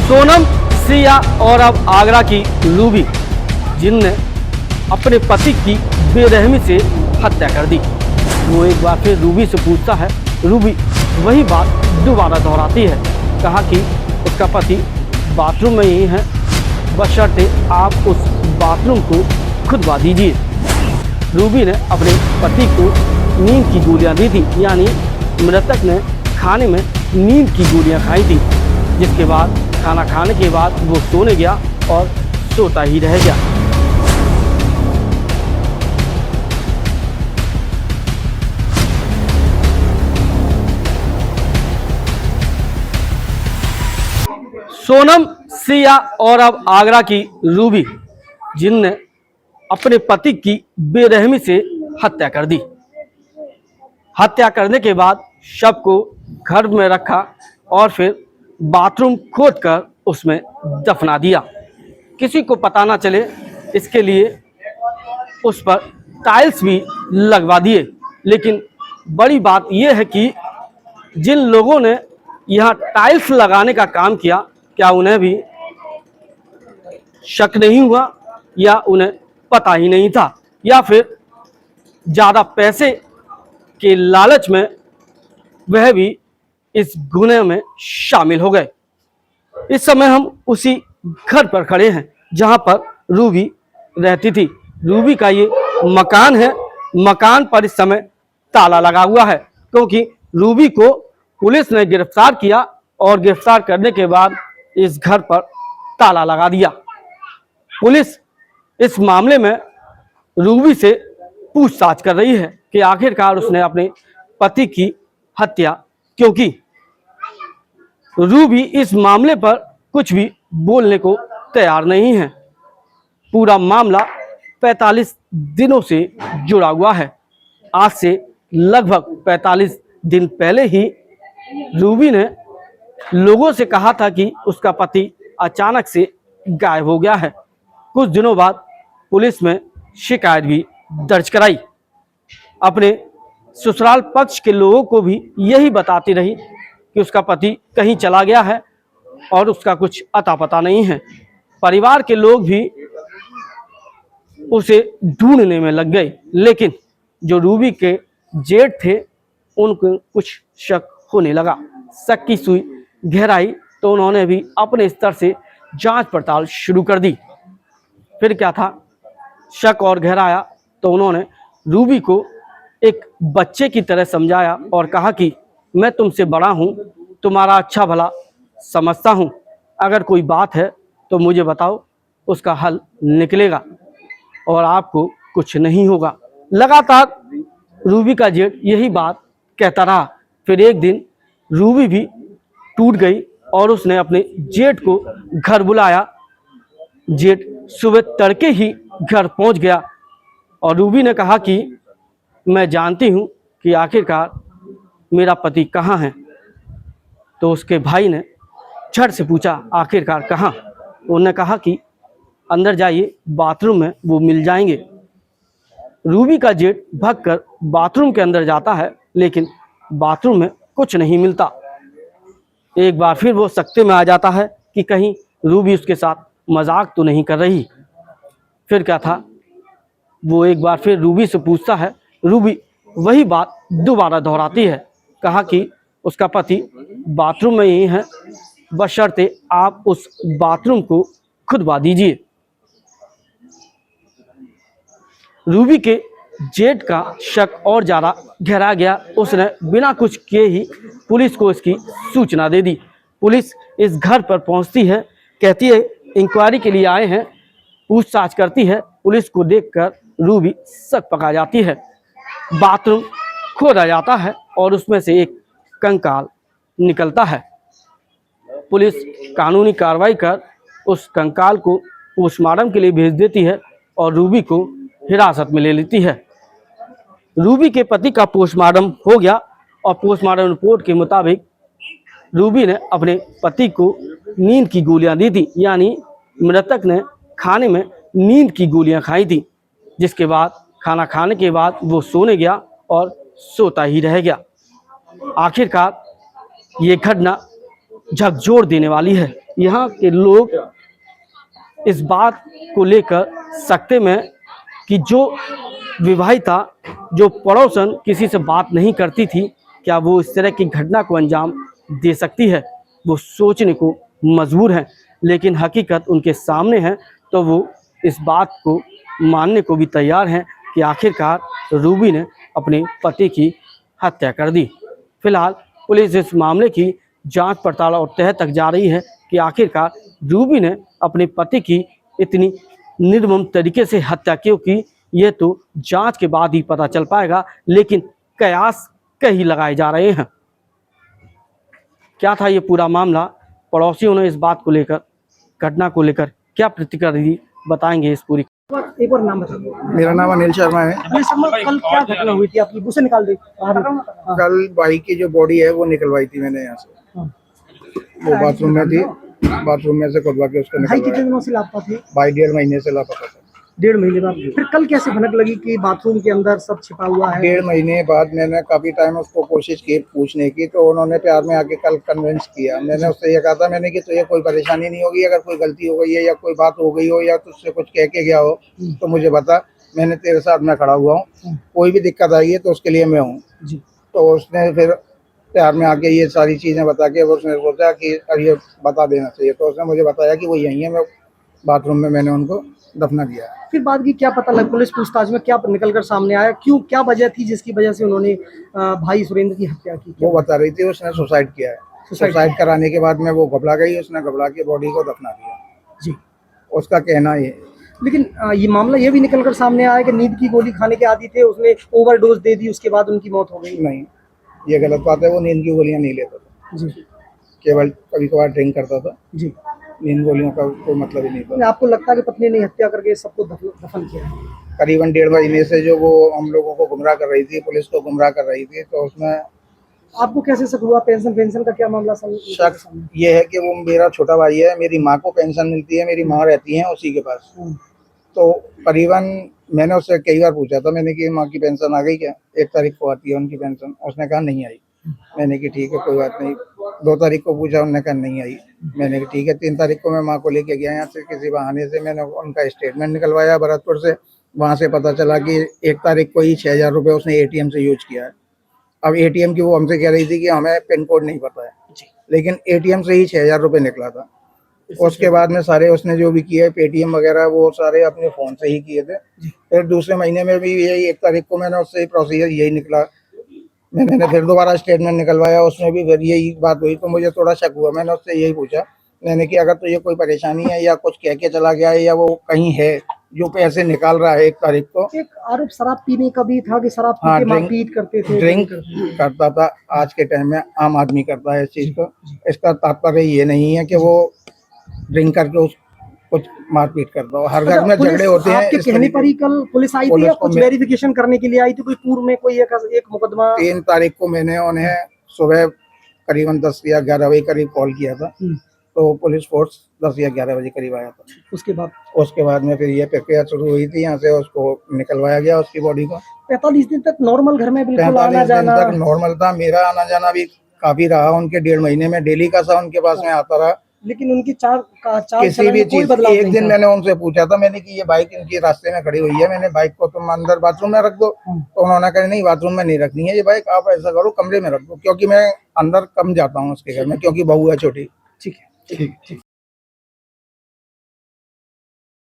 सोनम, सिया और अब आगरा की रूबी, जिनने अपने पति की बेरहमी से हत्या कर दी। वो एक बार फिर रूबी से पूछता है। रूबी वही बात दोबारा दोहराती है। कहा कि उसका पति बाथरूम में ही है, बशर्ते आप उस बाथरूम को खुदवा दीजिए। रूबी ने अपने पति को नींद की गोलियां दी थी, यानी मृतक ने खाने में नींद की गोलियां खाई थी, जिसके बाद खाना खाने के बाद वो सोने गया और सोता ही रह गया। सोनम, सिया और अब आगरा की रूबी, जिनने अपने पति की बेरहमी से हत्या कर दी। हत्या करने के बाद शव को घर में रखा और फिर बाथरूम खोदकर उसमें दफना दिया। किसी को पता ना चले इसके लिए उस पर टाइल्स भी लगवा दिए। लेकिन बड़ी बात यह है कि जिन लोगों ने यहाँ टाइल्स लगाने का काम किया, क्या उन्हें भी शक नहीं हुआ, या उन्हें पता ही नहीं था, या फिर ज़्यादा पैसे के लालच में वह भी इस गुनाह में शामिल हो गए। इस समय हम उसी घर पर खड़े हैं जहां पर रूबी रहती थी। रूबी का ये मकान है। मकान पर इस समय ताला लगा हुआ है, क्योंकि रूबी को पुलिस ने गिरफ्तार किया और गिरफ्तार करने के बाद इस घर पर ताला लगा दिया। पुलिस इस मामले में रूबी से पूछताछ कर रही है कि आखिरकार उसने अपने पति की हत्या क्यों की। रूबी इस मामले पर कुछ भी बोलने को तैयार नहीं है। पूरा मामला 45 दिनों से जुड़ा हुआ है। आज से लगभग 45 दिन पहले ही रूबी ने लोगों से कहा था कि उसका पति अचानक से गायब हो गया है। कुछ दिनों बाद पुलिस में शिकायत भी दर्ज कराई। अपने ससुराल पक्ष के लोगों को भी यही बताती रही कि उसका पति कहीं चला गया है और उसका कुछ अता पता नहीं है। परिवार के लोग भी उसे ढूंढने में लग गए, लेकिन जो रूबी के जेठ थे उनको कुछ शक होने लगा। शक की सुई गहराई तो उन्होंने भी अपने स्तर से जांच पड़ताल शुरू कर दी। फिर क्या था, शक और गहराया तो उन्होंने रूबी को एक बच्चे की तरह समझाया और कहा कि मैं तुमसे बड़ा हूँ, तुम्हारा अच्छा भला समझता हूँ, अगर कोई बात है तो मुझे बताओ, उसका हल निकलेगा और आपको कुछ नहीं होगा। लगातार रूबी का जेठ यही बात कहता रहा। फिर एक दिन रूबी भी टूट गई और उसने अपने जेठ को घर बुलाया। जेठ सुबह तड़के ही घर पहुंच गया और रूबी ने कहा कि मैं जानती हूं कि आखिरकार मेरा पति कहाँ है। तो उसके भाई ने झट से पूछा, आखिरकार कहाँ? उन्होंने कहा कि अंदर जाइए, बाथरूम में वो मिल जाएंगे। रूबी का जेठ भागकर बाथरूम के अंदर जाता है, लेकिन बाथरूम में कुछ नहीं मिलता। एक बार फिर वो सकते में आ जाता है कि कहीं रूबी उसके साथ मजाक तो नहीं कर रही। फिर क्या था, वो एक बार फिर रूबी से पूछता है। रूबी वही बात दोबारा दोहराती है। कहा कि उसका पति बाथरूम में ही है, बशर्ते आप उस बाथरूम को खुदवा दीजिए। रूबी के जेठ का शक और ज़्यादा गहरा गया। उसने बिना कुछ किए ही पुलिस को इसकी सूचना दे दी। पुलिस इस घर पर पहुंचती है, कहती है इंक्वायरी के लिए आए हैं, पूछताछ करती है। पुलिस को देखकर रूबी शक पका जाती है। बाथरूम खोदा जाता है और उसमें से एक कंकाल निकलता है। पुलिस कानूनी कार्रवाई कर उस कंकाल को पोस्टमार्टम के लिए भेज देती है और रूबी को हिरासत में ले लेती है। रूबी के पति का पोस्टमार्टम हो गया और पोस्टमार्टम रिपोर्ट के मुताबिक रूबी ने अपने पति को नींद की गोलियां दी थी, यानी मृतक ने खाने में नींद की गोलियां खाई थी, जिसके बाद खाना खाने के बाद वो सोने गया और सोता ही रह गया। आखिरकार ये घटना झकझोर देने वाली है। यहाँ के लोग इस बात को लेकर सकते में कि जो विवाहिता जो पड़ोसन किसी से बात नहीं करती थी, क्या वो इस तरह की घटना को अंजाम दे सकती है, वो सोचने को मजबूर हैं। लेकिन हकीकत उनके सामने है तो वो इस बात को मानने को भी तैयार हैं कि आखिरकार रूबी ने अपने पति की हत्या कर दी। फिलहाल पुलिस इस मामले की जांच पड़ताल और तह तक जा रही है कि आखिरकार रूबी ने अपने पति की इतनी निर्मम तरीके से हत्या क्यों की, ये तो जांच के बाद ही पता चल पाएगा। लेकिन कयास कई लगाए जा रहे हैं। क्या था ये पूरा मामला, पड़ोसियों ने इस बात को लेकर, घटना को लेकर क्या प्रतिक्रिया दी, बताएंगे इस पूरी। एक और नाम बताओ। मेरा नाम अनिल शर्मा है। अनिल शर्मा, कल क्या घटना हुई थी आपकी? उसे निकाल दे। कल भाई की जो बॉडी है वो निकलवाई थी मैंने यहाँ से। वो बाथरूम में थी, बाथरूम में से खुदवा के उसको भाई कितने निकलवाया। दिनों से लापता थे? भाई 1.5 महीने से लापता था। 1.5 महीने बाद फिर कल कैसे भनक लगी कि बाथरूम के अंदर सब छिपा हुआ है? 1.5 महीने बाद मैंने काफी टाइम उसको कोशिश की पूछने की, तो उन्होंने प्यार में आके कल कन्विंस किया। मैंने उससे ये कहा था, मैंने कि तुझे कोई परेशानी नहीं होगी, अगर कोई गलती हो गई है या कोई बात हो गई हो या तुझसे कुछ कह के गया हो तो मुझे बता, मैंने तेरे साथ में खड़ा हुआ हूँ, कोई भी दिक्कत आई है तो उसके लिए मैं हूँ। तो उसने फिर प्यार में आके ये सारी चीजें बता के उसने सोचा कि अब ये बता देना चाहिए, तो उसने मुझे बताया कि वो यही है। मैं बाथरूम में मैंने उनको दफना किया। फिर बाद की क्या पता लगा? पुलिस पूछताछ में क्या निकल कर सामने आया? क्यों, क्या वजह थी जिसकी वजह से उन्होंने भाई सुरेंद्र की हत्या की? वो बता रही थी उसने सुसाइड किया है। सुसाइड कराने के बाद में वो घबरा गई, उसने घबरा के बॉडी को दफना दिया जी, उसका कहना ये। लेकिन ये मामला ये भी निकल कर सामने आया कि नींद की गोली खाने के आदी थे, उसने ओवरडोज दे दी, उसके बाद उनकी मौत हो गई। नहीं, ये गलत बात है। वो नींद की गोलियां नहीं लेता था जी, केवल कभी कभार ड्रिंक करता था। जी। नींद गोलियों का कोई मतलब ही नहीं था। आपको लगता है कि पत्नी ने हत्या करके सबको दफन किया है? करीबन 1.5 महीने से जो वो हम लोगों को गुमराह कर रही थी, पुलिस को गुमराह कर रही थी, तो उसमें आपको कैसे शक हुआ? पेंशन का क्या मामला? शक ये है कि वो मेरा छोटा भाई है, मेरी माँ को पेंशन मिलती है, मेरी माँ रहती है उसी के पास। तो करीबन मैंने उससे कई बार पूछा था, मैंने कि माँ की पेंशन आ गई क्या? 1 तारीख को आती है उनकी पेंशन। उसने कहा नहीं आई। मैंने कि ठीक है कोई बात नहीं। 2 तारीख को पूछा, उन्होंने कहा नहीं आई। मैंने कहा ठीक है। 3 तारीख को मैं माँ को लेके गया यहाँ से, किसी बहाने से मैंने उनका स्टेटमेंट निकलवाया भरतपुर से। वहाँ से पता चला कि 1 तारीख को ही 6,000 रुपये उसने एटीएम से यूज किया है। अब एटीएम की वो हमसे कह रही थी कि हमें पिन कोड नहीं पता है, लेकिन एटीएम से ही 6,000 रुपये निकला था। उसके बाद में सारे उसने जो भी किया है पेटीएम वगैरह वो सारे अपने फ़ोन से ही किए थे। फिर दूसरे महीने में भी यही 1 तारीख को मैंने उससे प्रोसीजर यही निकला। मैंने फिर दोबारा स्टेटमेंट निकलवाया, उसमें भी फिर यही बात हुई। तो मुझे थोड़ा शक हुआ। मैंने उससे यही पूछा, मैंने कि अगर तुझे कोई परेशानी है या कुछ कह के चला गया है या वो कहीं है जो पैसे निकाल रहा है 1 तारीख को। एक आरोप शराब पीने का भी था कि शराब पी के मारपीट करते थे। ड्रिंक करता था। आज के टाइम में आम आदमी करता है इस चीज को। इसका तात्पर्य ये नहीं है कि वो ड्रिंक करके उस कुछ मारपीट करता हो। हर घर में झगड़े होते हैं। आपके कहने पर ही कल पुलिस आई थी या कुछ वेरिफिकेशन करने के लिए आई थी? कोई पूर्व में कोई एक मुकदमा? 3 तारीख को मैंने उन्हें सुबह करीबन 10 या 11 बजे करीब कॉल किया था, तो पुलिस फोर्स 10 या 11 बजे करीब आया था। उसके बाद में फिर ये प्रक्रिया शुरू हुई थी। यहाँ से उसको निकलवाया गया उसकी बॉडी को। 45 दिन तक नॉर्मल घर में बिल्कुल आना जाना? 45 दिन तक नॉर्मल था। मेरा आना जाना भी काफी रहा। उनके 1.5 महीने में डेली का सा उनके पास में आता रहा। लेकिन उनकी चाल किसी भी चीज। एक दिन मैंने उनसे पूछा था, मैंने कि ये बाइक इनकी रास्ते में खड़ी हुई है, मैंने बाइक को तुम अंदर बाथरूम में रख दो। तो उन्होंने कहा नहीं, बाथरूम में नहीं रखनी है ये बाइक, आप ऐसा करो कमरे में रख दो, क्योंकि मैं अंदर कम जाता हूँ उसके घर में, क्योंकि बहू है छोटी। ठीक है, ठीक।